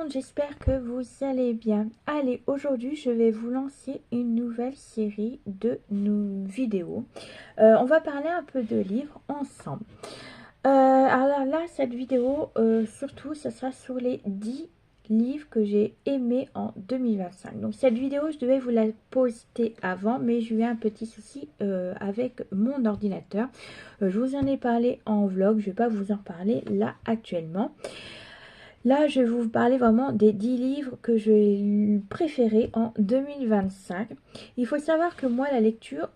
monde, j'espère que vous allez bien. Allez, aujourd'hui je vais vous lancer une nouvelle série de nos vidéos. On va parler un peu de livres ensemble. Alors là, cette vidéo, surtout, ça sera sur les 10 livres que j'ai aimés en 2025. Donc cette vidéo, je devais vous la poster avant, mais j'ai eu un petit souci avec mon ordinateur. Je vous en ai parlé en vlog, je ne vais pas vous en parler là actuellement. Là, je vais vous parler vraiment des 10 livres que j'ai préférés en 2025. Il faut savoir que moi, la lecture,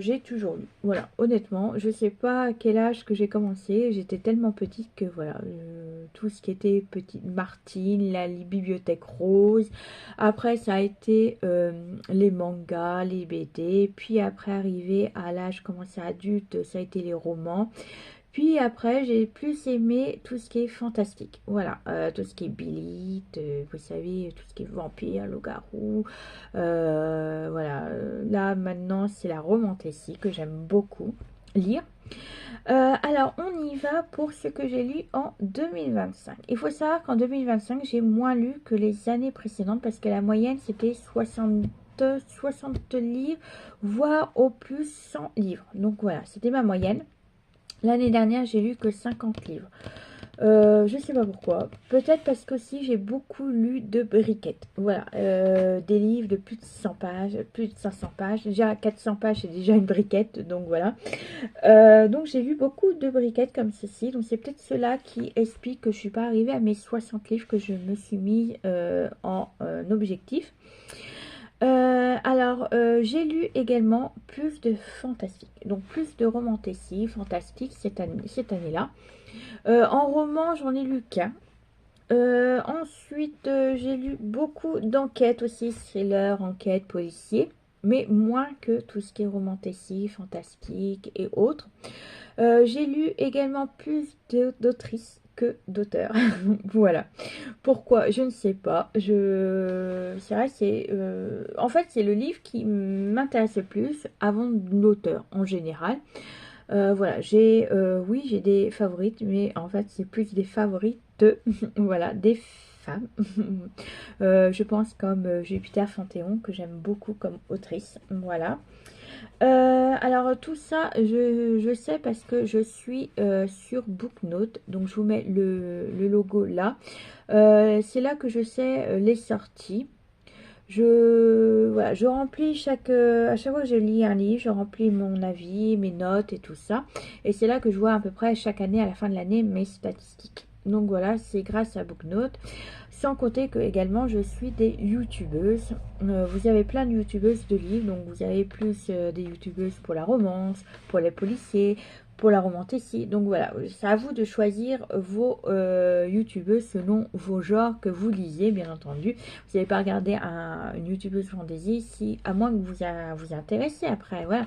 j'ai toujours lu. Voilà, honnêtement, je ne sais pas à quel âge que j'ai commencé. J'étais tellement petite que voilà, tout ce qui était petite Martine, la bibliothèque rose. Après, ça a été les mangas, les BD. Puis après, arrivé à l'âge commencé adulte, ça a été les romans. Puis après, j'ai plus aimé tout ce qui est fantastique. Voilà, tout ce qui est Billy, vous savez, tout ce qui est vampire, loup-garou. Voilà, là maintenant, c'est la romantasy que j'aime beaucoup lire. Alors, on y va pour ce que j'ai lu en 2025. Il faut savoir qu'en 2025, j'ai moins lu que les années précédentes parce que la moyenne, c'était 60 livres, voire au plus 100 livres. Donc voilà, c'était ma moyenne. L'année dernière, j'ai lu que 50 livres. Je ne sais pas pourquoi. Peut-être parce qu'aussi j'ai beaucoup lu de briquettes. Voilà, des livres de plus de 100 pages, plus de 500 pages. Déjà 400 pages, c'est déjà une briquette, donc voilà. Donc j'ai lu beaucoup de briquettes comme ceci. Donc c'est peut-être cela qui explique que je ne suis pas arrivée à mes 60 livres que je me suis mis en objectif. J'ai lu également plus de fantastique, donc plus de romantasy, fantastique cette année-là. En roman, j'en ai lu qu'un. Ensuite, j'ai lu beaucoup d'enquêtes aussi, thriller, enquête, policier, mais moins que tout ce qui est romantasy, fantastique et autres. J'ai lu également plus d'autrices que d'auteurs. Voilà. Pourquoi? Je ne sais pas. C'est vrai, en fait, c'est le livre qui m'intéresse le plus avant l'auteur en général. Voilà, oui, j'ai des favorites, mais en fait, c'est plus des favorites voilà, des femmes. Je pense comme Jupiter Fanthéon, que j'aime beaucoup comme autrice. Voilà. Alors tout ça, je sais parce que je suis sur Booknote, donc je vous mets le logo là. C'est là que je sais les sorties. Voilà, je remplis à chaque fois que je lis un livre, je remplis mon avis, mes notes et tout ça. Et c'est là que je vois à peu près chaque année, à la fin de l'année, mes statistiques. Donc voilà, c'est grâce à Booknote. Sans compter que également je suis des youtubeuses. Vous avez plein de youtubeuses de livres. Donc vous avez plus des youtubeuses pour la romance, pour les policiers, pour la romantasy. Donc voilà, c'est à vous de choisir vos youtubeuses selon vos genres que vous lisez, bien entendu. Vous n'allez pas regarder une youtubeuse fantasy si, à moins que vous intéressez après, voilà.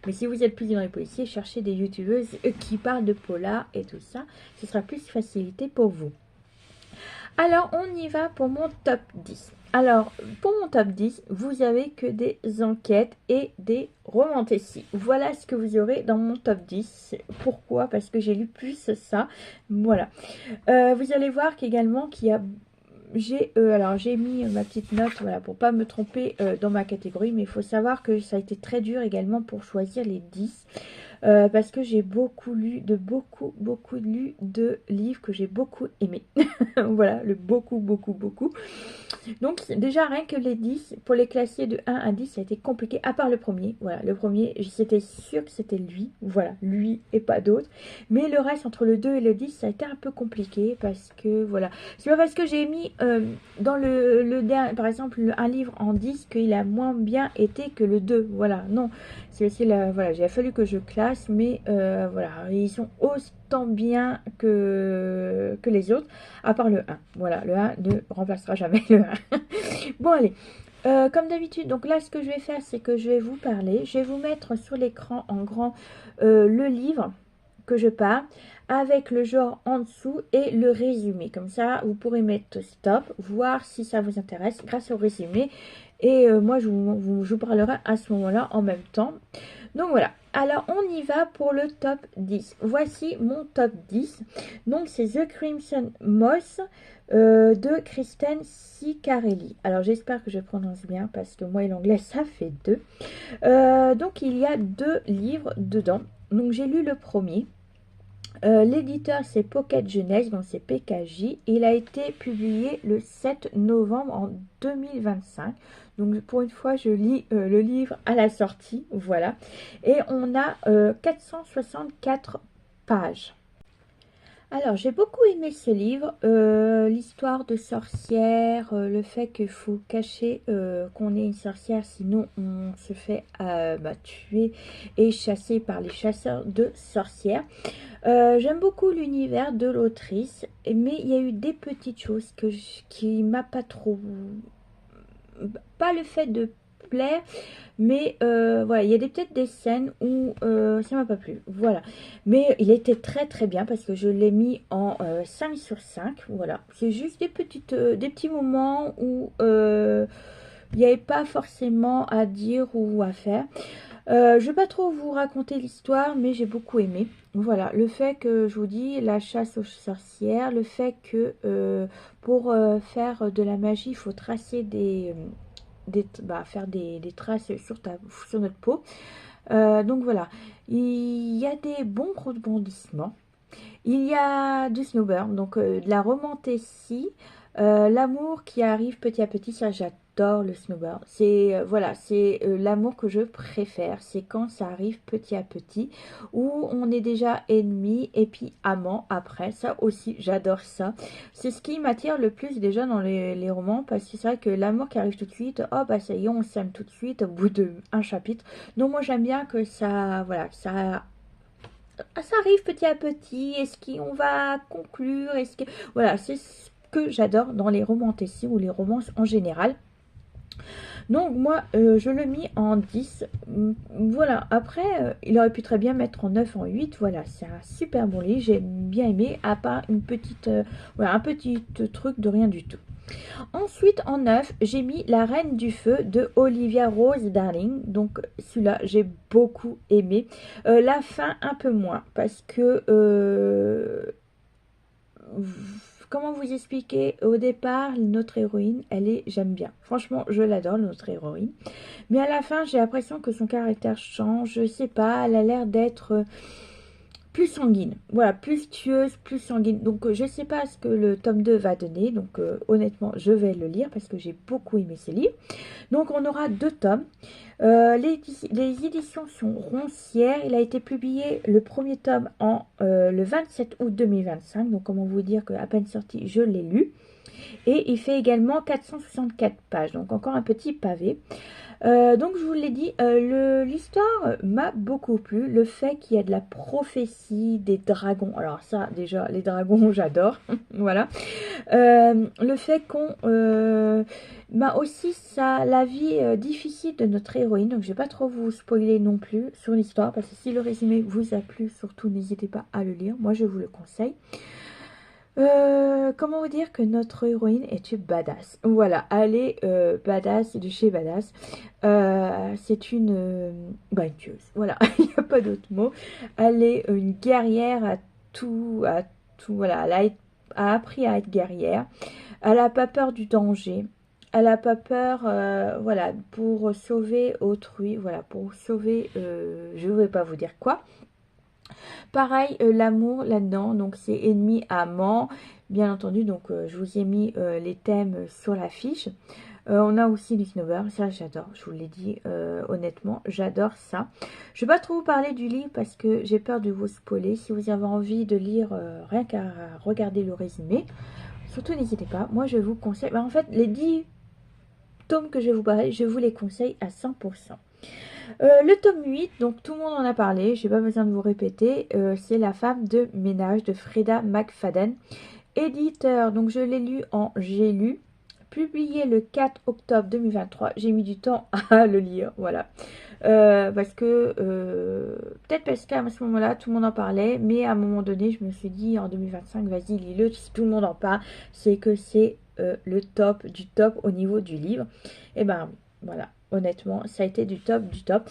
Mais si vous êtes plus dans les policiers, cherchez des youtubeuses qui parlent de polar et tout ça. Ce sera plus facilité pour vous. Alors, on y va pour mon top 10. Alors, pour mon top 10, vous avez que des enquêtes et des romantasy. Voilà ce que vous aurez dans mon top 10. Pourquoi? Parce que j'ai lu plus ça. Voilà. Vous allez voir qu'également qu'il y a... alors j'ai mis ma petite note, voilà, pour pas me tromper dans ma catégorie, mais il faut savoir que ça a été très dur également pour choisir les 10. Parce que j'ai beaucoup lu de livres que j'ai beaucoup aimés. Voilà, le beaucoup. Donc déjà rien que les 10, pour les classer de 1 à 10, ça a été compliqué, à part le premier. Voilà, le premier, c'était sûr que c'était lui. Voilà, lui et pas d'autre. Mais le reste, entre le 2 et le 10, ça a été un peu compliqué parce que, voilà. C'est pas parce que j'ai mis dans le dernier, par exemple, un livre en 10 qu'il a moins bien été que le 2. Voilà, non. C'est aussi voilà, il a fallu que je classe, mais voilà, ils sont autant bien que les autres, à part le 1. Voilà, le 1 ne remplacera jamais le 1. Bon, allez. Comme d'habitude, donc là, ce que je vais faire, c'est que je vais vous parler. Je vais vous mettre sur l'écran en grand le livre que je parle, avec le genre en dessous et le résumé. Comme ça, vous pourrez mettre stop, voir si ça vous intéresse grâce au résumé. Et moi, je vous parlerai à ce moment-là en même temps. Donc voilà, alors on y va pour le top 10. Voici mon top 10. Donc c'est The Crimson Moss de Kristen Ciccarelli. Alors j'espère que je prononce bien parce que moi et l'anglais ça fait deux. Donc il y a 2 livres dedans. Donc j'ai lu le premier. L'éditeur c'est Pocket Jeunesse, donc c'est PKJ. Il a été publié le 7 novembre en 2025. Donc pour une fois je lis le livre à la sortie, voilà. Et on a 464 pages. Alors, j'ai beaucoup aimé ce livre, l'histoire de sorcière, le fait qu'il faut cacher qu'on est une sorcière, sinon on se fait tuer et chasser par les chasseurs de sorcières. J'aime beaucoup l'univers de l'autrice, mais il y a eu des petites choses qui m'a pas trop... Pas le fait de plaire, mais voilà, il y a peut-être des scènes où ça m'a pas plu, voilà. Mais il était très très bien parce que je l'ai mis en 5 sur 5, voilà. C'est juste des petits moments où il n'y avait pas forcément à dire ou à faire. Je vais pas trop vous raconter l'histoire, mais j'ai beaucoup aimé. Voilà, le fait que, je vous dis, la chasse aux sorcières, le fait que pour faire de la magie, il faut tracer faire des traces sur notre peau. Donc voilà, il y a des bons rebondissements. Il y a du snowburn, donc de la romantécie, l'amour qui arrive petit à petit, ça j'adore le snowburn. C'est voilà, c'est l'amour que je préfère, c'est quand ça arrive petit à petit, où on est déjà ennemi et puis amant après, ça aussi j'adore ça. C'est ce qui m'attire le plus déjà dans les romans, parce que c'est vrai que l'amour qui arrive tout de suite, oh bah ça y est, on s'aime tout de suite au bout d'un chapitre. Donc moi j'aime bien que ça, voilà, ça arrive petit à petit. Est-ce qu'on va conclure? Est-ce que voilà, c'est ce que j'adore dans les romantiques ou les romances en général. Donc moi je le mis en 10. Voilà, après il aurait pu très bien mettre en 9, en 8. Voilà, c'est un super bon livre, j'ai bien aimé, à part une petite voilà, un petit truc de rien du tout. Ensuite, en 9, j'ai mis La Reine du Feu de Olivia Rose Darling. Donc, celui-là, j'ai beaucoup aimé. La fin, un peu moins. Parce que... comment vous expliquer? Au départ, notre héroïne, j'aime bien. Franchement, je l'adore, notre héroïne. Mais à la fin, j'ai l'impression que son caractère change. Je sais pas, elle a l'air d'être... plus sanguine, voilà, plus tueuse, plus sanguine. Donc je sais pas ce que le tome 2 va donner, donc honnêtement je vais le lire parce que j'ai beaucoup aimé ce livre. Donc on aura 2 tomes. Les éditions sont Roncières. Il a été publié le premier tome le 27 août 2025, donc comment vous dire qu'à peine sorti je l'ai lu. Et il fait également 464 pages, donc encore un petit pavé. Donc je vous l'ai dit, l'histoire m'a beaucoup plu. Le fait qu'il y a de la prophétie, des dragons. Alors ça déjà, les dragons j'adore. Voilà. Le fait qu'on m'a aussi la vie difficile de notre héroïne. Donc je vais pas trop vous spoiler non plus sur l'histoire. Parce que si le résumé vous a plu, surtout n'hésitez pas à le lire. Moi je vous le conseille. Comment vous dire que notre héroïne est une badass. Voilà, elle est badass de chez badass. C'est une tueuse. Voilà, il n'y a pas d'autre mot. Elle est une guerrière à tout. Voilà, elle a appris à être guerrière. Elle n'a pas peur du danger. Elle n'a pas peur, voilà, pour sauver autrui. Voilà, pour sauver, je ne vais pas vous dire quoi. Pareil, l'amour là-dedans, donc c'est ennemi, amant, bien entendu, donc je vous ai mis les thèmes sur la fiche. On a aussi du snowboard, ça j'adore, je vous l'ai dit honnêtement, j'adore ça. Je ne vais pas trop vous parler du livre parce que j'ai peur de vous spoiler. Si vous avez envie de lire, rien qu'à regarder le résumé, surtout n'hésitez pas, moi je vous conseille, en fait les 10 tomes que je vais vous parler, je vous les conseille à 100%. Le tome 8, donc tout le monde en a parlé, j'ai pas besoin de vous répéter, c'est La femme de ménage de Freda McFadden, éditeur, donc je l'ai lu en J'ai lu, publié le 4 octobre 2023. J'ai mis du temps à le lire, voilà. Parce que, peut-être parce qu'à ce moment-là, tout le monde en parlait, mais à un moment donné, je me suis dit, en 2025, vas-y, lis-le, si tout le monde en parle, c'est que c'est le top du top au niveau du livre. Et ben, voilà, honnêtement, ça a été du top du top.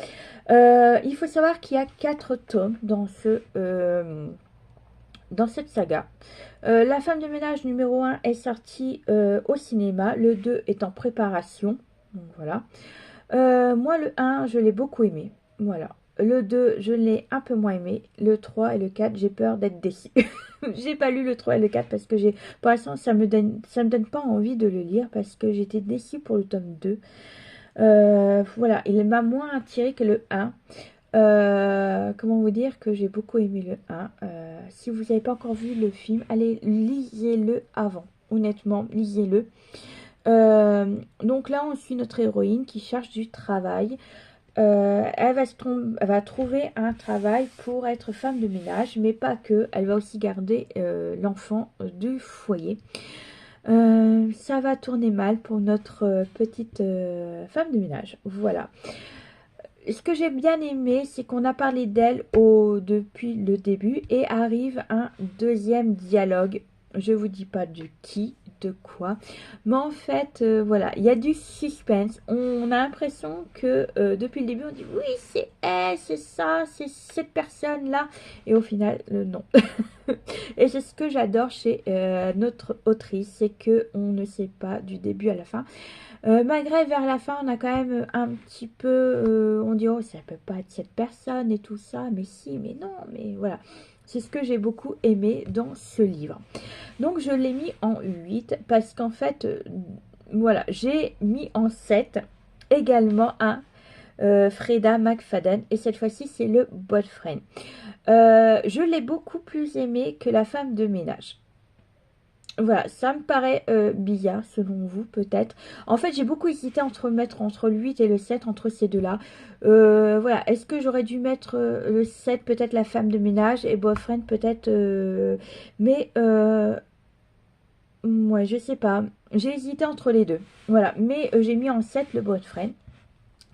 Il faut savoir qu'il y a 4 tomes dans cette saga. La femme de ménage numéro 1 est sortie au cinéma, le 2 est en préparation, donc voilà. Moi, le 1, je l'ai beaucoup aimé. Voilà. Le 2, je l'ai un peu moins aimé. Le 3 et le 4, j'ai peur d'être déçue. J'ai pas lu le 3 et le 4 parce que pour l'instant, ça me donne pas envie de le lire parce que j'étais déçue pour le tome 2. Voilà, il m'a moins attiré que le 1. Comment vous dire que j'ai beaucoup aimé le 1. Si vous n'avez pas encore vu le film, allez, lisez-le avant. Honnêtement, lisez-le. Donc là, on suit notre héroïne qui cherche du travail. Elle va trouver un travail pour être femme de ménage, mais pas que. Elle va aussi garder l'enfant du foyer. Ça va tourner mal pour notre petite femme de ménage. Voilà. Ce que j'ai bien aimé, c'est qu'on a parlé d'elle depuis le début et arrive un deuxième dialogue. Je vous dis pas du qui, de quoi, mais en fait, voilà, il y a du suspense. On a l'impression que depuis le début, on dit oui, c'est elle, c'est ça, c'est cette personne-là, et au final, non. Et c'est ce que j'adore chez notre autrice, c'est que on ne sait pas du début à la fin. Malgré vers la fin, on a quand même un petit peu, on dit oh ça peut pas être cette personne et tout ça, mais si, mais non, mais voilà. C'est ce que j'ai beaucoup aimé dans ce livre. Donc je l'ai mis en 8 parce qu'en fait, voilà, j'ai mis en 7 également un Freda McFadden et cette fois-ci c'est le boyfriend. Je l'ai beaucoup plus aimé que la femme de ménage. Voilà, ça me paraît bizarre selon vous peut-être. En fait, j'ai beaucoup hésité entre le 8 et le 7, entre ces deux-là. Voilà, est-ce que j'aurais dû mettre le 7, peut-être la femme de ménage, et boyfriend peut-être... mais, ouais, je sais pas. J'ai hésité entre les deux. Voilà, mais j'ai mis en 7 le boyfriend.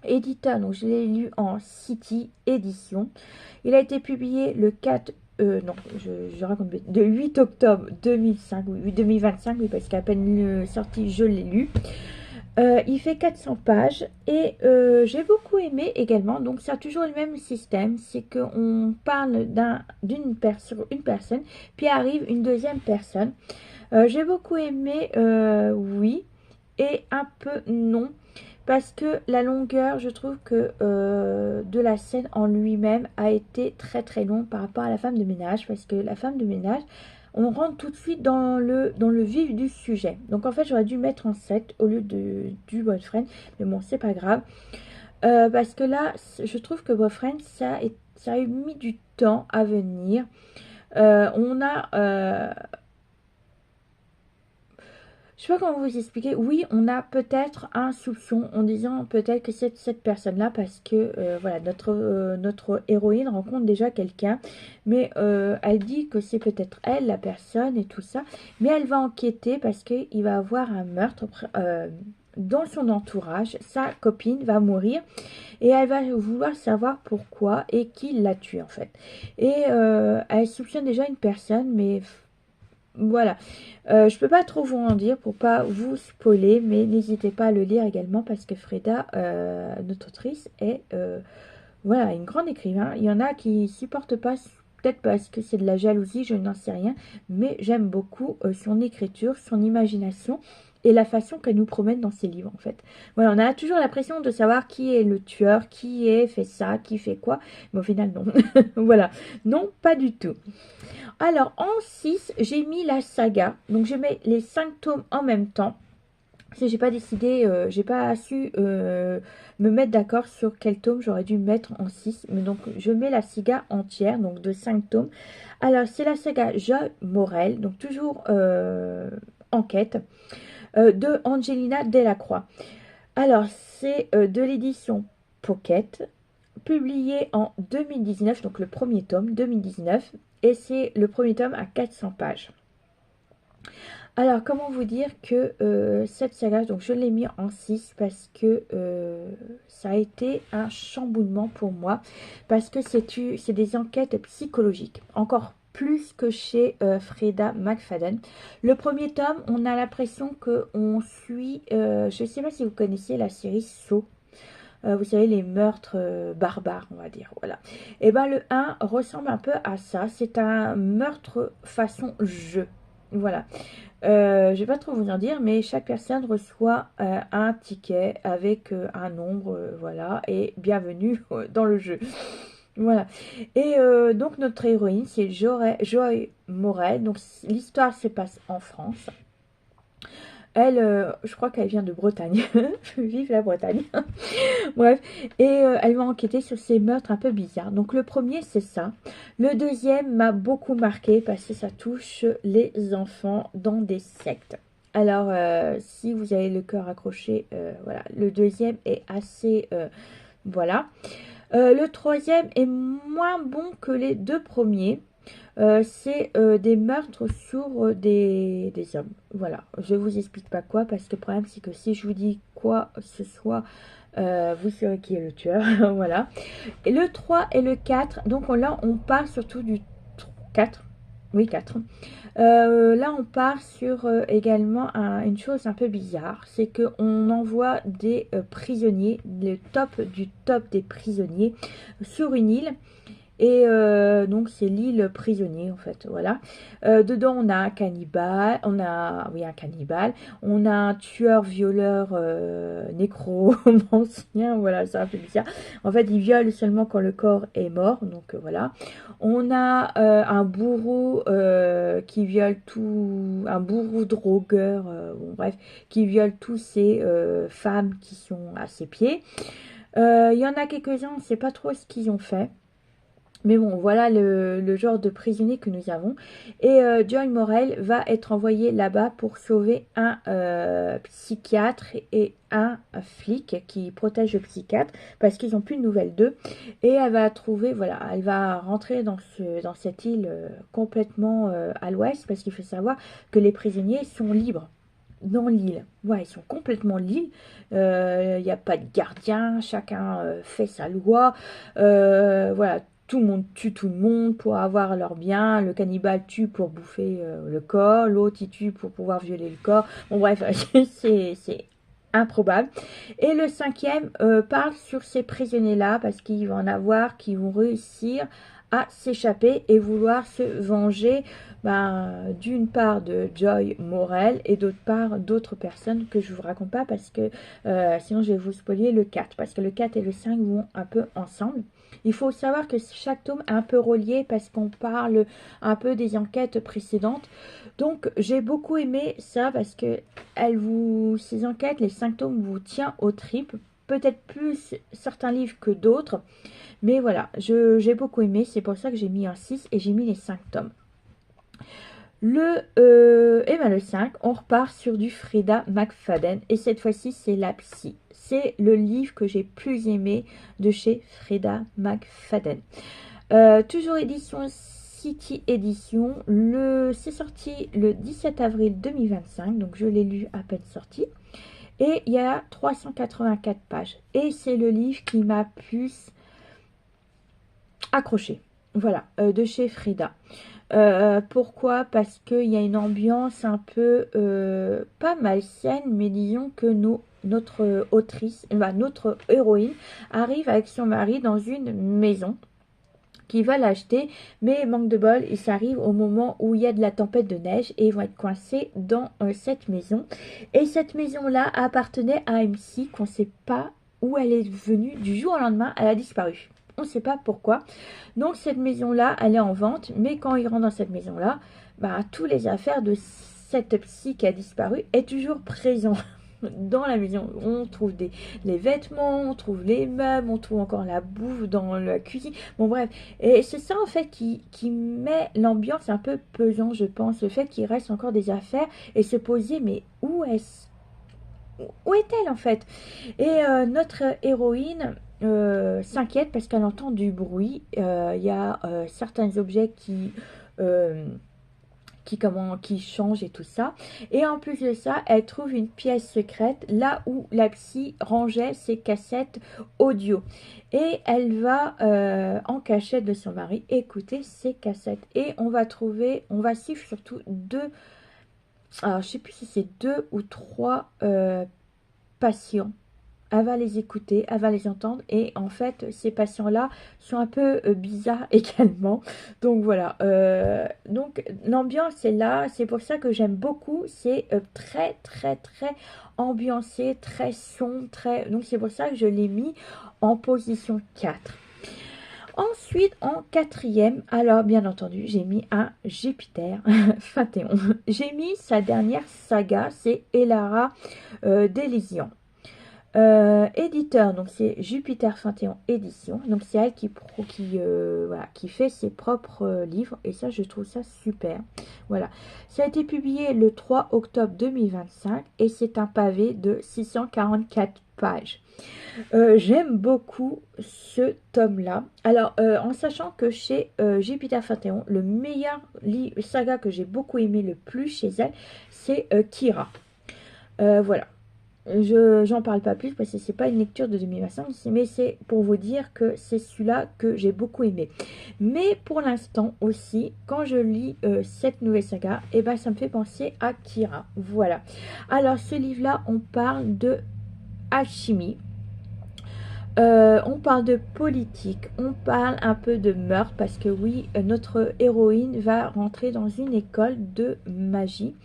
Éditeur, donc je l'ai lu en City Édition. Il a été publié le 4 non, je raconte de 8 octobre 2005, oui, 2025, oui, parce qu'à peine sorti, je l'ai lu. Il fait 400 pages et j'ai beaucoup aimé également. Donc, ça a toujours le même système, c'est qu'on parle une personne, puis arrive une deuxième personne. J'ai beaucoup aimé, oui, et un peu non. Parce que la longueur, je trouve que de la scène en lui-même a été très très long par rapport à la femme de ménage. Parce que la femme de ménage, on rentre tout de suite dans le vif du sujet. Donc en fait, j'aurais dû mettre en 7 au lieu du boyfriend. Mais bon, c'est pas grave. Parce que là, je trouve que boyfriend, ça a mis du temps à venir. On a... Je sais pas comment vous expliquer. Oui, on a peut-être un soupçon en disant peut-être que c'est cette personne-là parce que voilà, notre héroïne rencontre déjà quelqu'un, mais elle dit que c'est peut-être elle, la personne et tout ça, mais elle va enquêter parce qu'il va avoir un meurtre dans son entourage. Sa copine va mourir et elle va vouloir savoir pourquoi et qui l'a tué en fait. Et elle soupçonne déjà une personne, mais voilà, je peux pas trop vous en dire pour pas vous spoiler, mais n'hésitez pas à le lire également parce que Freda, notre autrice, est voilà, une grande écrivain. Il y en a qui supportent pas, peut-être parce que c'est de la jalousie, je n'en sais rien, mais j'aime beaucoup son écriture, son imagination et la façon qu'elle nous promène dans ses livres en fait. Voilà, on a toujours l'impression de savoir qui est le tueur, qui fait ça, qui fait quoi, mais au final non. Voilà, non, pas du tout. Alors, en 6, j'ai mis la saga. Donc, je mets les 5 tomes en même temps. Si j'ai pas décidé, j'ai pas su me mettre d'accord sur quel tome j'aurais dû mettre en 6. Mais donc, je mets la saga entière, donc de 5 tomes. Alors, c'est la saga Joy Morel, donc toujours enquête, de Angelina Delacroix. Alors, c'est de l'édition Pocket, publié en 2019, donc le premier tome, 2019. Et c'est le premier tome à 400 pages. Alors, comment vous dire que cette saga, donc je l'ai mis en 6 parce que ça a été un chamboulement pour moi, parce que c'est des enquêtes psychologiques, encore plus que chez Freda McFadden. Le premier tome, on a l'impression qu'on suit, je ne sais pas si vous connaissez la série Saw. Vous savez, les meurtres barbares, on va dire, voilà. Et ben le un ressemble un peu à ça, c'est un meurtre façon jeu, voilà. Je vais pas trop vous en dire, mais chaque personne reçoit un ticket avec un nombre, voilà, et bienvenue dans le jeu. Voilà. Et donc notre héroïne, c'est Joy Morel. Donc l'histoire se passe en France. Elle, je crois qu'elle vient de Bretagne. Vive la Bretagne. Bref. Et elle va enquêter sur ces meurtres un peu bizarres. Donc le premier, c'est ça. Le deuxième m'a beaucoup marqué parce que ça touche les enfants dans des sectes. Alors, si vous avez le cœur accroché, voilà. Le deuxième est assez... voilà. Le troisième est moins bon que les deux premiers. C'est des meurtres sur des hommes. Voilà, je vous explique pas quoi, parce que le problème c'est que si je vous dis quoi ce soit, vous saurez qui est le tueur. Voilà. Et le 3 et le 4, donc là on part surtout du 4. Oui, 4. Là on part sur également une chose un peu bizarre, c'est qu'on envoie des prisonniers, le top du top des prisonniers, sur une île. Et donc c'est l'île prisonnier en fait, voilà. Dedans on a un cannibale, oui un cannibale, on a un tueur violeur nécromancien, voilà, c'est un peu bizarre. En fait il viole seulement quand le corps est mort, donc voilà. On a un bourreau qui viole tout, un bourreau drogueur, bon bref, qui viole tous ces femmes qui sont à ses pieds. Il y en a quelques-uns, on ne sait pas trop ce qu'ils ont fait. Mais bon, voilà le genre de prisonnier que nous avons. Et Joy Morel va être envoyé là-bas pour sauver un psychiatre et un flic qui protège le psychiatre parce qu'ils n'ont plus de nouvelles d'eux. Et elle va trouver, voilà, elle va rentrer dans cette île complètement à l'ouest parce qu'il faut savoir que les prisonniers sont libres dans l'île. Ouais, ils sont complètement libres. Il n'y a pas de gardien, chacun fait sa loi. Voilà, tout le monde tue tout le monde pour avoir leur bien. Le cannibale tue pour bouffer le corps. L'autre, il tue pour pouvoir violer le corps. Bon, bref, c'est improbable. Et le cinquième parle sur ces prisonniers-là parce qu'il va en avoir qui vont réussir à s'échapper et vouloir se venger d'une part de Joy Morel et d'autre part d'autres personnes que je vous raconte pas parce que sinon je vais vous spoiler le 4 parce que le 4 et le 5 vont un peu ensemble. Il faut savoir que chaque tome est un peu relié parce qu'on parle un peu des enquêtes précédentes. Donc j'ai beaucoup aimé ça parce que ces enquêtes, les 5 tomes vous tient aux tripes. Peut-être plus certains livres que d'autres. Mais voilà, j'ai beaucoup aimé. C'est pour ça que j'ai mis un 6 et j'ai mis les 5 tomes. Le 5, on repart sur du Freda McFadden. Et cette fois-ci, c'est la psy. C'est le livre que j'ai plus aimé de chez Freda McFadden. Toujours édition City Edition. C'est sorti le 17 avril 2025. Donc je l'ai lu à peine sorti. Et il y a 384 pages. Et c'est le livre qui m'a plus accroché. Voilà, de chez Freda. Pourquoi? Parce qu'il y a une ambiance un peu, pas malsaine, mais disons que notre autrice, notre héroïne, arrive avec son mari dans une maison qui va l'acheter, mais manque de bol, il s'arrive au moment où il y a de la tempête de neige et ils vont être coincés dans cette maison. Et cette maison-là appartenait à une psy qu'on ne sait pas où elle est venue, du jour au lendemain, elle a disparu. On ne sait pas pourquoi. Donc cette maison-là, elle est en vente, mais quand ils rentrent dans cette maison-là, tous les affaires de cette psy qui a disparu est toujours présent dans la maison. On trouve les vêtements, on trouve les meubles, on trouve encore la bouffe dans la cuisine. Bon bref, et c'est ça en fait qui met l'ambiance un peu pesant, je pense. Le fait qu'il reste encore des affaires et se poser, mais où est-elle en fait? Et notre héroïne s'inquiète parce qu'elle entend du bruit. Il y a certains objets qui change et tout ça. Et en plus de ça, elle trouve une pièce secrète là où la psy rangeait ses cassettes audio. Et elle va en cachette de son mari écouter ses cassettes. Et on va suivre surtout deux, alors je sais plus si c'est deux ou trois patients. Elle va les écouter, elle va les entendre et en fait ces patients-là sont un peu bizarres également. Donc voilà, donc l'ambiance est là, c'est pour ça que j'aime beaucoup, c'est très très très ambiancé, très sombre, très... Donc c'est pour ça que je l'ai mis en position 4. Ensuite, en quatrième, alors bien entendu, j'ai mis un Jupiter Phaéton. J'ai mis sa dernière saga, c'est Elara d'Elysion. Éditeur, donc c'est Jupiter Phaéton Édition, donc c'est elle voilà, qui fait ses propres livres et ça je trouve ça super. Voilà, ça a été publié le 3 octobre 2025 et c'est un pavé de 644 pages. J'aime beaucoup ce tome-là. Alors, en sachant que chez Jupiter Phaéton, le meilleur saga que j'ai beaucoup aimé le plus chez elle, c'est Kira. Voilà. J'en parle pas plus parce que c'est pas une lecture de 2025, mais c'est pour vous dire que c'est celui-là que j'ai beaucoup aimé. Mais pour l'instant aussi, quand je lis cette nouvelle saga, et ben ça me fait penser à Kira. Voilà. Alors ce livre-là, on parle de alchimie. On parle de politique, on parle un peu de meurtre parce que oui, notre héroïne va rentrer dans une école de magie.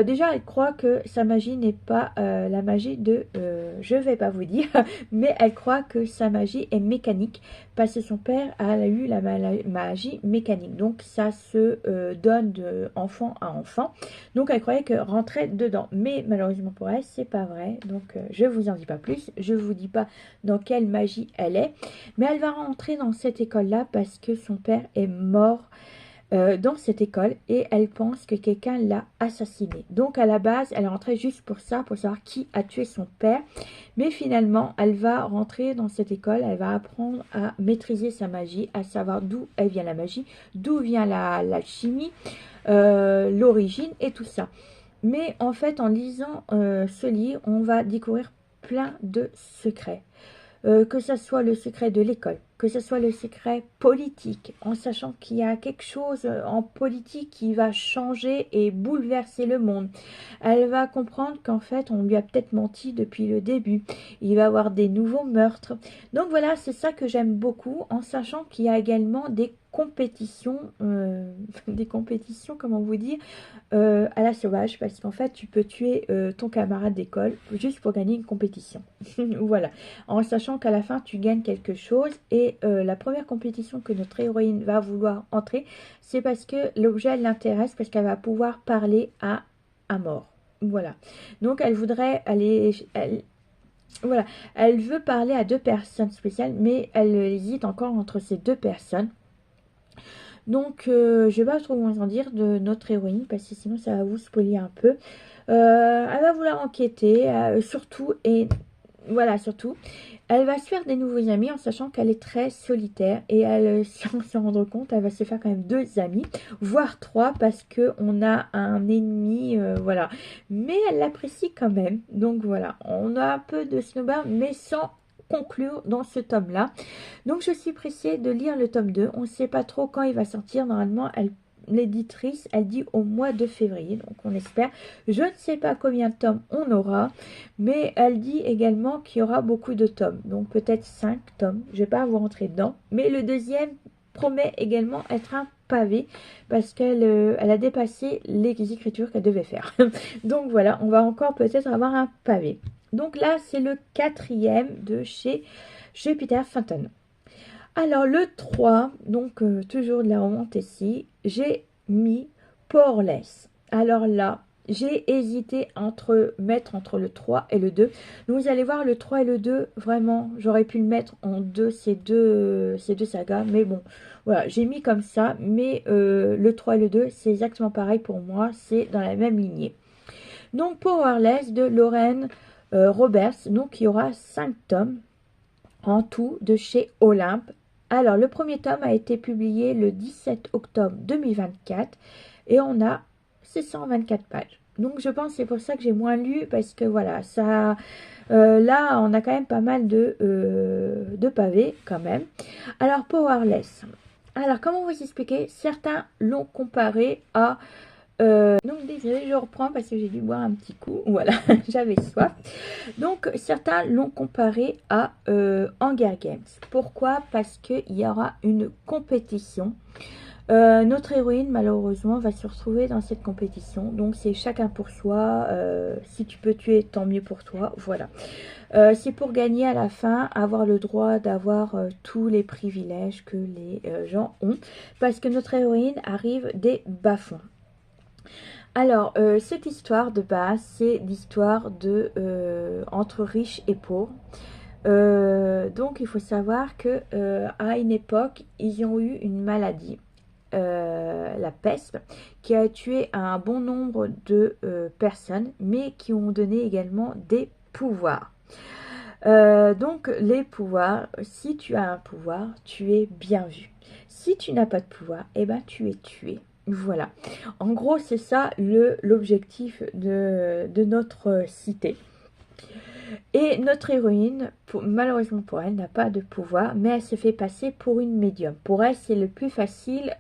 Déjà, elle croit que sa magie n'est pas la magie de... je vais pas vous dire, mais elle croit que sa magie est mécanique parce que son père a eu la magie mécanique. Donc, ça se donne de enfant à enfant. Donc, elle croyait que rentrait dedans. Mais malheureusement pour elle, c'est pas vrai. Donc, je vous en dis pas plus. Je vous dis pas dans quelle magie elle est. Mais elle va rentrer dans cette école-là parce que son père est mort dans cette école et elle pense que quelqu'un l'a assassiné. Donc à la base, elle est rentrée juste pour ça, pour savoir qui a tué son père. Mais finalement, elle va rentrer dans cette école, elle va apprendre à maîtriser sa magie, à savoir d'où elle vient la magie, d'où vient la chimie, l'origine et tout ça. Mais en fait, en lisant ce livre, on va découvrir plein de secrets. Que ce soit le secret de l'école, que ce soit le secret politique, en sachant qu'il y a quelque chose en politique qui va changer et bouleverser le monde. Elle va comprendre qu'en fait, on lui a peut-être menti depuis le début. Il va y avoir des nouveaux meurtres. Donc voilà, c'est ça que j'aime beaucoup, en sachant qu'il y a également des compétitions, comment vous dire, à la sauvage, parce qu'en fait, tu peux tuer ton camarade d'école juste pour gagner une compétition. Voilà, en sachant qu'à la fin, tu gagnes quelque chose. Et la première compétition que notre héroïne va vouloir entrer, c'est parce que l'objet l'intéresse, parce qu'elle va pouvoir parler à mort. Voilà, donc elle voudrait aller... Voilà, elle veut parler à deux personnes spéciales, mais elle hésite encore entre ces deux personnes. Donc, je ne vais pas trop vous en dire de notre héroïne, parce que sinon ça va vous spoiler un peu. Elle va vouloir enquêter, surtout, et voilà, surtout. Elle va se faire des nouveaux amis en sachant qu'elle est très solitaire. Et elle, sans se rendre compte, elle va se faire quand même 2 amis, voire 3, parce qu'on a un ennemi, voilà. Mais elle l'apprécie quand même. Donc voilà, on a un peu de snowball, mais sans conclure dans ce tome-là. Donc je suis pressée de lire le tome 2. On ne sait pas trop quand il va sortir. Normalement, l'éditrice, elle dit au mois de février. Donc on espère. Je ne sais pas combien de tomes on aura. Mais elle dit également qu'il y aura beaucoup de tomes. Donc peut-être 5 tomes. Je ne vais pas vous rentrer dedans. Mais le deuxième promet également être un pavé. Parce qu'elle elle a dépassé les écritures qu'elle devait faire. Donc voilà, on va encore peut-être avoir un pavé. Donc là, c'est le 4e de chez Jupiter Phaéton. Alors le 3, donc toujours de la romantécie, j'ai mis Powerless. Alors là, j'ai hésité mettre entre le 3 et le 2. Donc vous allez voir, le 3 et le 2, vraiment, j'aurais pu le mettre en ces deux sagas. Mais bon, voilà, j'ai mis comme ça. Mais le 3 et le 2, c'est exactement pareil pour moi. C'est dans la même lignée. Donc Powerless de Lauren Roberts. Donc il y aura 5 tomes en tout de chez Olympe. Alors, le premier tome a été publié le 17 octobre 2024 et on a 624 pages. Donc je pense que c'est pour ça que j'ai moins lu, parce que voilà, ça, là on a quand même pas mal de pavés quand même. Alors Powerless, alors comment vous expliquer, certains l'ont comparé à donc désolé, je reprends parce que j'ai dû boire un petit coup, voilà, j'avais soif. Donc certains l'ont comparé à Hunger Games. Pourquoi? Parce qu'il y aura une compétition. Notre héroïne malheureusement va se retrouver dans cette compétition, donc c'est chacun pour soi, si tu peux tuer tant mieux pour toi, voilà. C'est pour gagner à la fin, avoir le droit d'avoir tous les privilèges que les gens ont, parce que notre héroïne arrive des bas-fonds. Alors, cette histoire de base, c'est l'histoire de entre riches et pauvres. Donc, il faut savoir que à une époque, ils ont eu une maladie, la peste, qui a tué un bon nombre de personnes, mais qui ont donné également des pouvoirs. Donc, les pouvoirs, si tu as un pouvoir, tu es bien vu. Si tu n'as pas de pouvoir, eh ben, tu es tué. Voilà, en gros c'est ça l'objectif de notre cité. Et notre héroïne, malheureusement pour elle, n'a pas de pouvoir, mais elle se fait passer pour une médium. Pour elle, c'est le plus facile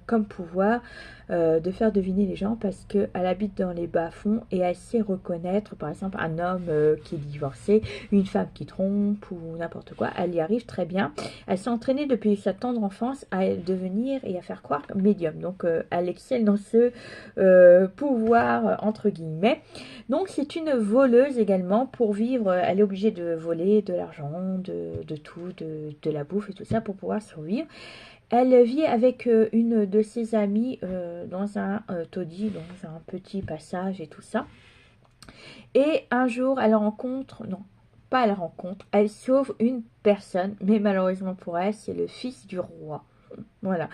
comme pouvoir de faire deviner les gens, parce qu'elle habite dans les bas-fonds et elle sait reconnaître, par exemple, un homme qui est divorcé, une femme qui trompe ou n'importe quoi. Elle y arrive très bien. Elle s'est entraînée depuis sa tendre enfance à devenir et à faire croire médium. Donc, elle excelle dans ce pouvoir, entre guillemets. Donc, c'est une voleuse également. Pour vivre, elle est obligée de voler de l'argent, de tout, de la bouffe et tout ça pour pouvoir survivre. Elle vit avec une de ses amies dans un taudis, dans un petit passage et tout ça. Et un jour, elle rencontre, non, pas elle rencontre, elle sauve une personne, mais malheureusement pour elle, c'est le fils du roi. Voilà.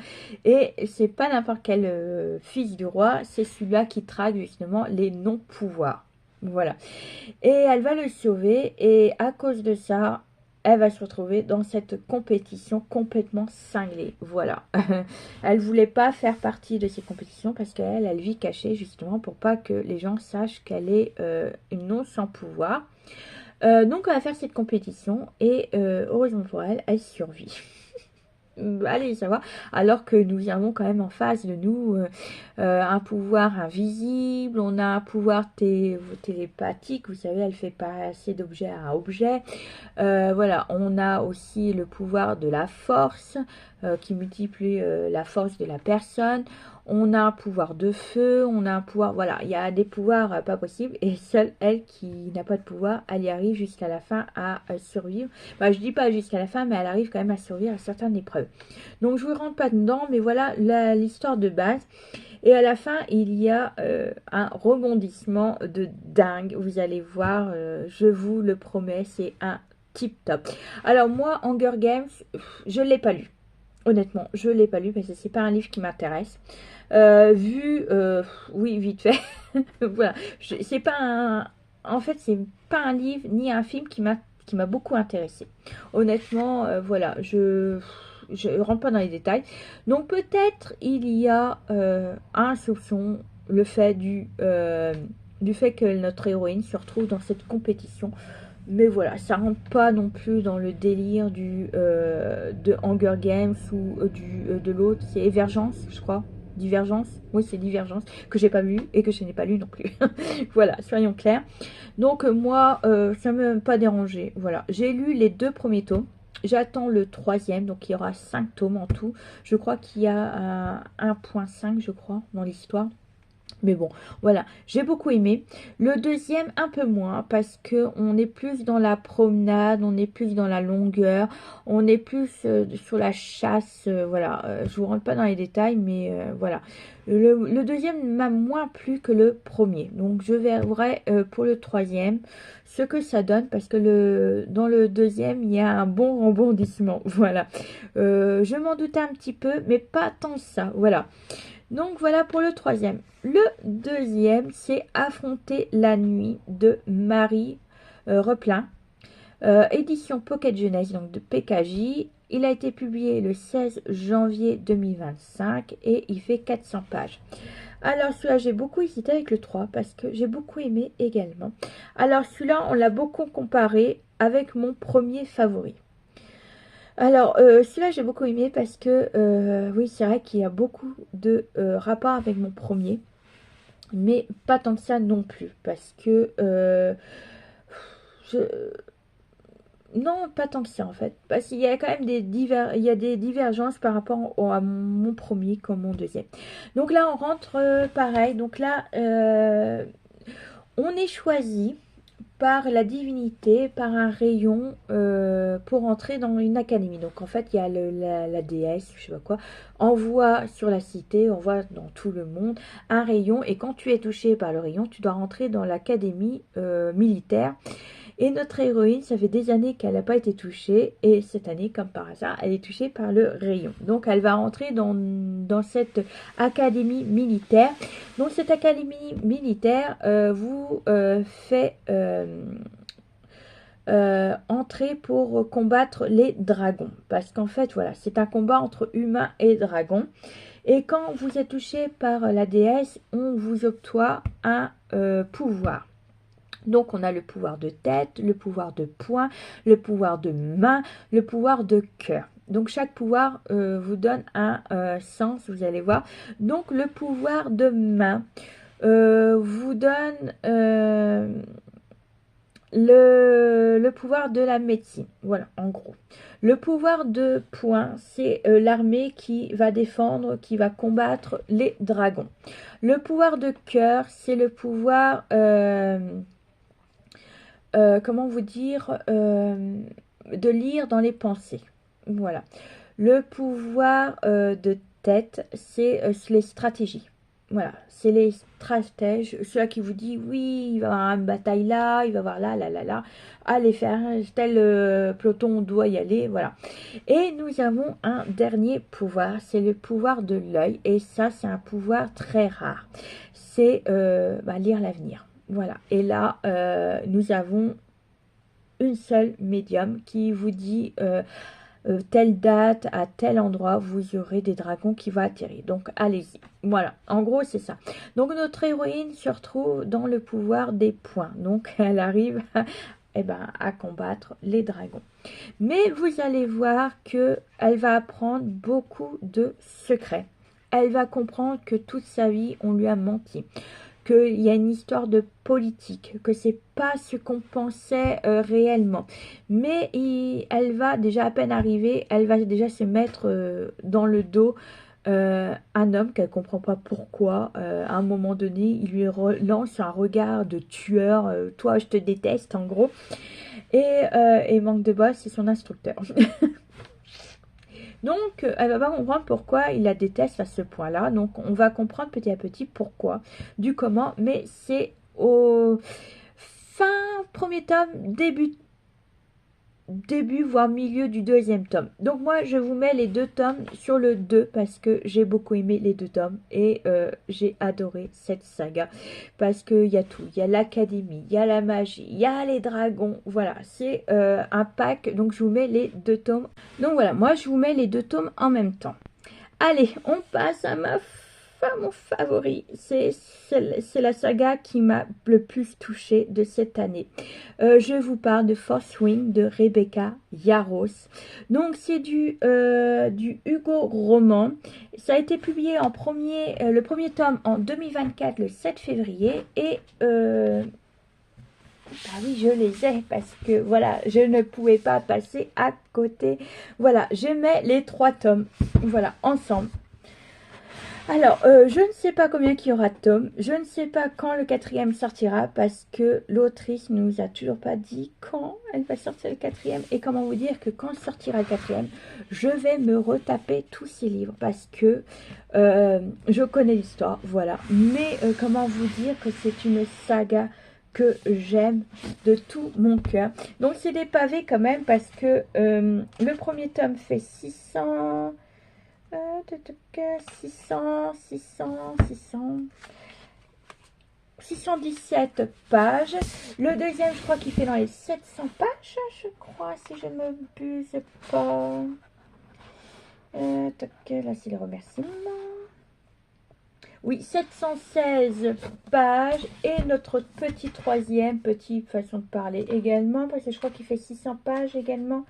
Et c'est pas n'importe quel fils du roi, c'est celui-là qui traque justement les non-pouvoirs. Voilà. Et elle va le sauver, et à cause de ça, elle va se retrouver dans cette compétition complètement cinglée. Voilà. Elle voulait pas faire partie de ces compétitions parce qu'elle, elle vit cachée justement pour pas que les gens sachent qu'elle est une non sans pouvoir. Donc elle va faire cette compétition et heureusement pour elle, elle survit. Allez savoir, alors que nous avons quand même en face de nous un pouvoir invisible, on a un pouvoir télépathique, vous savez, elle fait passer d'objet à objet. Voilà, on a aussi le pouvoir de la force qui multiplie la force de la personne. On a un pouvoir de feu, on a un pouvoir, voilà, il y a des pouvoirs pas possibles, et seule elle qui n'a pas de pouvoir, elle y arrive jusqu'à la fin à survivre. Bah, je dis pas jusqu'à la fin, mais elle arrive quand même à survivre à certaines épreuves. Donc je vous rentre pas dedans, mais voilà l'histoire de base. Et à la fin, il y a un rebondissement de dingue. Vous allez voir, je vous le promets, c'est un tip top. Alors moi, Hunger Games, je l'ai pas lu. Honnêtement, je l'ai pas lu parce que c'est pas un livre qui m'intéresse. Oui, vite fait. Voilà, c'est pas un... En fait, c'est pas un livre ni un film qui m'a beaucoup intéressé. Honnêtement, voilà, je rentre pas dans les détails. Donc peut-être il y a un soupçon, le fait du fait que notre héroïne se retrouve dans cette compétition. Mais voilà, ça rentre pas non plus dans le délire de Hunger Games ou de l'autre. C'est Émergence, je crois. Divergence. Oui, c'est Divergence, que j'ai pas vu et que je n'ai pas lu non plus. Voilà, soyons clairs. Donc moi, ça ne m'a pas dérangé. Voilà, j'ai lu les 2 premiers tomes. J'attends le 3e, donc il y aura 5 tomes en tout. Je crois qu'il y a 1.5, je crois, dans l'histoire. Mais bon, voilà, j'ai beaucoup aimé. Le 2e, un peu moins, parce que on est plus dans la promenade, on est plus dans la longueur, on est plus sur la chasse, voilà. Je vous rentre pas dans les détails, mais voilà. Le 2e m'a moins plu que le premier. Donc je verrai pour le 3e ce que ça donne, parce que dans le 2e, il y a un bon rebondissement, voilà. Je m'en doutais un petit peu, mais pas tant ça, voilà. Donc voilà pour le 3e. Le 2e, c'est Affronter la nuit de Marie Replin. Édition Pocket Jeunesse, donc de PKJ. il a été publié le 16 janvier 2025 et il fait 400 pages. Alors celui-là, j'ai beaucoup hésité avec le 3 parce que j'ai beaucoup aimé également. Alors celui-là, on l'a beaucoup comparé avec mon premier favori. Alors celui-là, j'ai beaucoup aimé parce que, oui, c'est vrai qu'il y a beaucoup de rapports avec mon premier. Mais pas tant que ça non plus. Parce que... non, pas tant que ça en fait. Parce qu'il y a quand même des divergences par rapport à mon premier comme mon deuxième. Donc là, on rentre pareil. Donc là, on est choisi par la divinité, par un rayon pour entrer dans une académie. Donc en fait, il y a la déesse, je sais pas quoi, envoie sur la cité, envoie dans tout le monde un rayon. Et quand tu es touché par le rayon, tu dois rentrer dans l'académie militaire. Et notre héroïne, ça fait des années qu'elle n'a pas été touchée. Et cette année, comme par hasard, elle est touchée par le rayon. Donc, elle va rentrer dans cette académie militaire. Donc, cette académie militaire vous fait entrer pour combattre les dragons. Parce qu'en fait, voilà, c'est un combat entre humains et dragons. Et quand vous êtes touché par la déesse, on vous octroie un pouvoir. Donc, on a le pouvoir de tête, le pouvoir de poing, le pouvoir de main, le pouvoir de cœur. Donc, chaque pouvoir vous donne un sens, vous allez voir. Donc, le pouvoir de main vous donne le pouvoir de la médecine. Voilà, en gros. Le pouvoir de poing, c'est l'armée qui va défendre, qui va combattre les dragons. Le pouvoir de cœur, c'est le pouvoir... comment vous dire, de lire dans les pensées. Voilà. Le pouvoir de tête, c'est les stratégies. Voilà, c'est les stratèges, ceux qui vous dit oui, il va y avoir une bataille là, il va y avoir là, allez faire tel peloton, on doit y aller, voilà. Et nous avons un dernier pouvoir, c'est le pouvoir de l'œil, et ça c'est un pouvoir très rare, c'est lire l'avenir. Voilà, et là, nous avons une seule médium qui vous dit telle date, à tel endroit, vous aurez des dragons qui vont atterrir. Donc, allez-y. Voilà, en gros, c'est ça. Donc, notre héroïne se retrouve dans le pouvoir des points. Donc, elle arrive à combattre les dragons. Mais vous allez voir qu'elle va apprendre beaucoup de secrets. Elle va comprendre que toute sa vie, on lui a menti, qu'il y a une histoire de politique, que c'est pas ce qu'on pensait réellement. Mais elle va déjà à peine arriver, elle va déjà se mettre dans le dos un homme qu'elle comprend pas pourquoi. À un moment donné, il lui lance un regard de tueur, toi je te déteste en gros. Et manque de bol, c'est son instructeur. Donc, elle va pas comprendre pourquoi il la déteste à ce point-là. Donc, on va comprendre petit à petit pourquoi, du comment. Mais c'est au fin premier tome, début, voire milieu du deuxième tome. Donc, moi, je vous mets les deux tomes sur le 2 parce que j'ai beaucoup aimé les deux tomes. Et j'ai adoré cette saga parce qu'il y a tout. Il y a l'académie, il y a la magie, il y a les dragons. Voilà, c'est un pack. Donc, je vous mets les deux tomes. Donc, voilà, moi, je vous mets les deux tomes en même temps. Allez, on passe à mon favori. C'est la saga qui m'a le plus touchée de cette année. Je vous parle de Fourth Wing de Rebecca Yarros. Donc c'est du Hugo roman. Ça a été publié en le premier tome en 2024, le 7 février. Et oui, je les ai parce que voilà, je ne pouvais pas passer à côté. Voilà, je mets les 3 tomes, voilà, ensemble. Alors, je ne sais pas combien qu'il y aura de tomes. Je ne sais pas quand le 4e sortira parce que l'autrice ne nous a toujours pas dit quand elle va sortir le 4e. Et comment vous dire que quand sortira le 4e, je vais me retaper tous ces livres parce que je connais l'histoire, voilà. Mais comment vous dire que c'est une saga que j'aime de tout mon cœur. Donc, c'est des pavés quand même parce que le premier tome fait 600... 617 pages. Le deuxième, je crois qu'il fait dans les 700 pages, je crois, si je ne m'abuse pas. Tac, là, c'est les remerciements. Oui, 716 pages. Et notre petit troisième, petite façon de parler également, parce que je crois qu'il fait 600 pages également.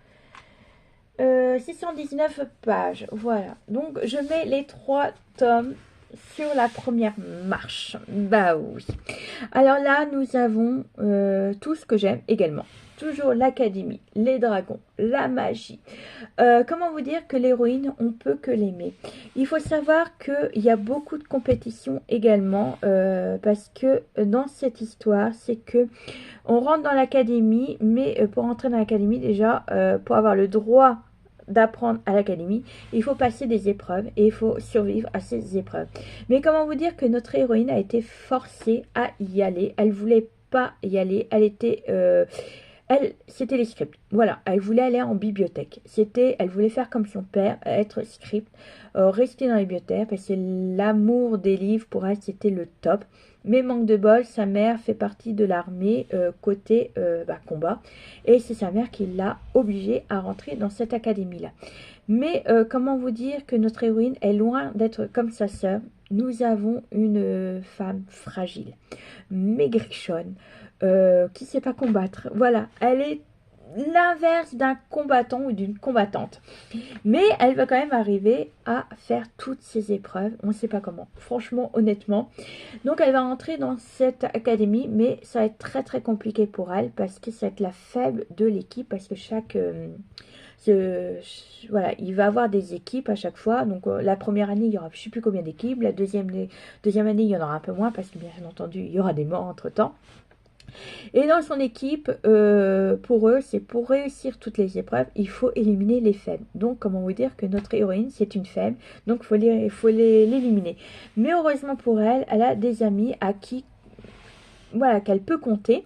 619 pages, voilà. Donc, je mets les 3 tomes sur la première marche. Bah oui. Alors là, nous avons tout ce que j'aime également. Toujours l'académie, les dragons, la magie. Comment vous dire que l'héroïne, on peut que l'aimer. Il faut savoir qu'il y a beaucoup de compétitions également, parce que dans cette histoire, c'est que on rentre dans l'académie, mais pour entrer dans l'académie, déjà, pour avoir le droit d'apprendre à l'académie, il faut passer des épreuves et il faut survivre à ces épreuves. Mais comment vous dire que notre héroïne a été forcée à y aller. Elle voulait pas y aller. Elle était... c'était les scripts. Voilà, elle voulait aller en bibliothèque. Elle voulait faire comme son père, être script, rester dans la bibliothèque, parce que l'amour des livres, pour elle, c'était le top. Mais manque de bol, sa mère fait partie de l'armée côté combat. Et c'est sa mère qui l'a obligée à rentrer dans cette académie-là. Mais comment vous dire que notre héroïne est loin d'être comme sa sœur. Nous avons une femme fragile, maigrichonne, qui ne sait pas combattre. Voilà, elle est l'inverse d'un combattant ou d'une combattante. Mais elle va quand même arriver à faire toutes ces épreuves. On ne sait pas comment, franchement, honnêtement. Donc elle va entrer dans cette académie, mais ça va être très très compliqué pour elle parce que ça va être la faible de l'équipe, parce que voilà, il va avoir des équipes à chaque fois. Donc la première année, il y aura je ne sais plus combien d'équipes. La deuxième année, il y en aura un peu moins parce que bien entendu, il y aura des morts entre-temps. Et dans son équipe, pour eux, c'est pour réussir toutes les épreuves, il faut éliminer les faibles. Donc, comment vous dire que notre héroïne, c'est une faible, donc il faut l'éliminer. Mais heureusement pour elle, elle a des amis à qui, voilà, qu'elle peut compter.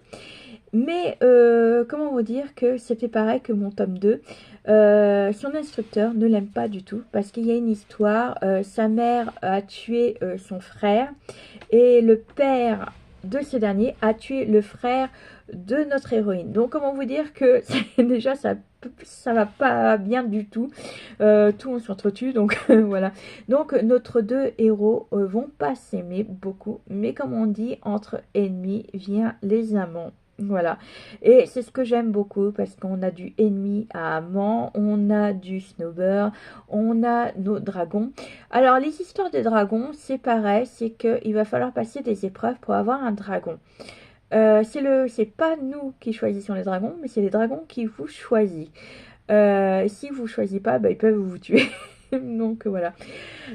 Mais comment vous dire que c'était pareil que mon tome 2. Son instructeur ne l'aime pas du tout parce qu'il y a une histoire. Sa mère a tué son frère et le père de ce dernier a tué le frère de notre héroïne. Donc comment vous dire que déjà ça va pas bien du tout. Tout on s'entretue, donc voilà. Donc notre deux héros vont pas s'aimer beaucoup, mais comme on dit, entre ennemis vient les amants. Voilà, et c'est ce que j'aime beaucoup parce qu'on a du ennemi à amant, on a du snowbird, on a nos dragons. Alors les histoires de dragons, c'est pareil, c'est qu'il va falloir passer des épreuves pour avoir un dragon. C'est pas nous qui choisissons les dragons, mais c'est les dragons qui vous choisissent. Si vous ne choisissez pas, ils peuvent vous tuer. Donc voilà.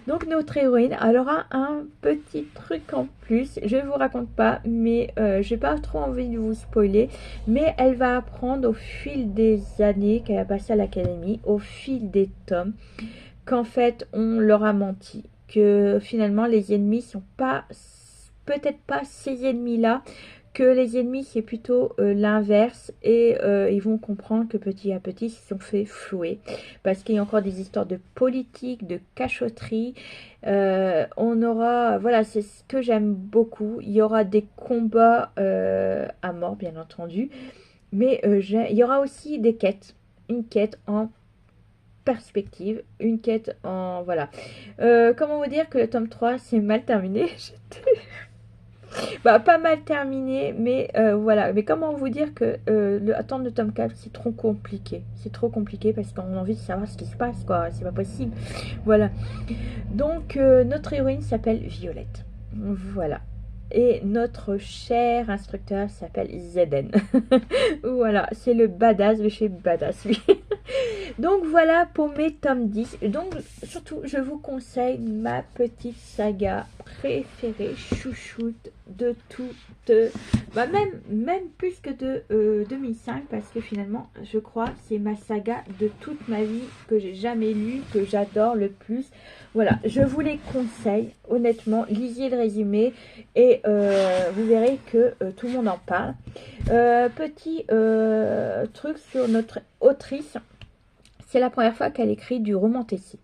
Donc notre héroïne, elle aura un petit truc en plus. Je ne vous raconte pas, mais j'ai pas trop envie de vous spoiler. Mais elle va apprendre au fil des années qu'elle a passé à l'académie, au fil des tomes, qu'en fait on leur a menti. Que finalement les ennemis sont pas, peut-être pas ces ennemis-là, que les ennemis c'est plutôt l'inverse, et ils vont comprendre que petit à petit ils se sont fait flouer parce qu'il y a encore des histoires de politique, de cachotterie. On aura, voilà, c'est ce que j'aime beaucoup, il y aura des combats à mort bien entendu, mais il y aura aussi des quêtes, une quête en perspective, une quête en, voilà. Comment vous dire que le tome 3 c'est mal terminé. Pas mal terminé, mais voilà. Mais comment vous dire que attendre le tome 4, c'est trop compliqué. C'est trop compliqué parce qu'on a envie de savoir ce qui se passe, quoi. C'est pas possible. Voilà. Donc, notre héroïne s'appelle Violette. Voilà. Et notre cher instructeur s'appelle Zeden. Voilà, c'est le badass de chez Badass, lui. Donc voilà pour mes tomes 10. Donc surtout, je vous conseille ma petite saga préférée, chouchoute de toute, même plus que de 2005, parce que finalement, je crois, c'est ma saga de toute ma vie que j'ai jamais lue, que j'adore le plus. Voilà, je vous les conseille, honnêtement, lisez le résumé et vous verrez que tout le monde en parle. Petit truc sur notre autrice. C'est la première fois qu'elle écrit du roman Tessie.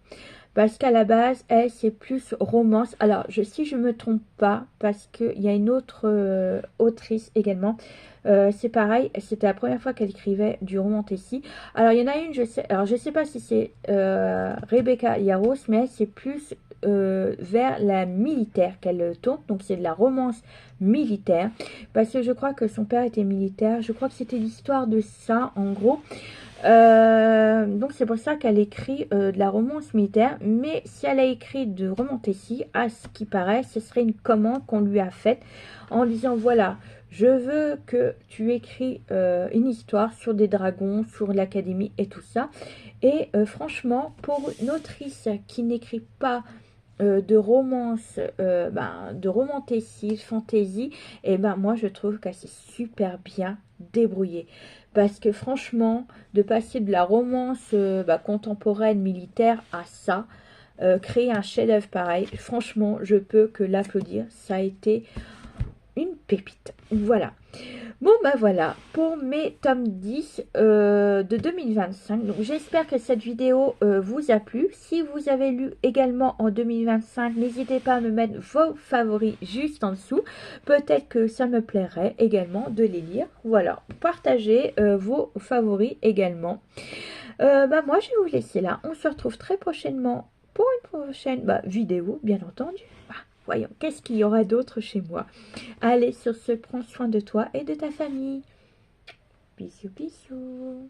parce qu'à la base, elle, c'est plus romance. Alors, si je me trompe pas, parce qu'il y a une autre autrice également, c'est pareil, c'était la première fois qu'elle écrivait du romantasy. Alors, il y en a une, je sais, alors je sais pas si c'est Rebecca Yarros, mais elle, c'est plus vers la militaire qu'elle tourne, donc c'est de la romance militaire, parce que je crois que son père était militaire, je crois que c'était l'histoire de ça, en gros. Donc c'est pour ça qu'elle écrit de la romance militaire, mais si elle a écrit de romantasy, à ce qui paraît, ce serait une commande qu'on lui a faite en disant voilà, je veux que tu écris une histoire sur des dragons, sur l'académie et tout ça. Et franchement, pour une autrice qui n'écrit pas de romance, de romantasy, fantasy, et ben moi je trouve qu'elle s'est super bien débrouillée. Parce que franchement, de passer de la romance contemporaine militaire à ça, créer un chef-d'œuvre pareil, franchement, je peux que l'applaudir. Ça a été une pépite. Voilà. Bon bah voilà pour mes tomes 10 de 2025. Donc j'espère que cette vidéo vous a plu. Si vous avez lu également en 2025, n'hésitez pas à me mettre vos favoris juste en dessous. Peut-être que ça me plairait également de les lire. Voilà, partagez vos favoris également. Moi je vais vous laisser là. On se retrouve très prochainement pour une prochaine vidéo, bien entendu. Voyons, qu'est-ce qu'il y aura d'autre chez moi? Allez, sur ce, prends soin de toi et de ta famille. Bisous, bisous.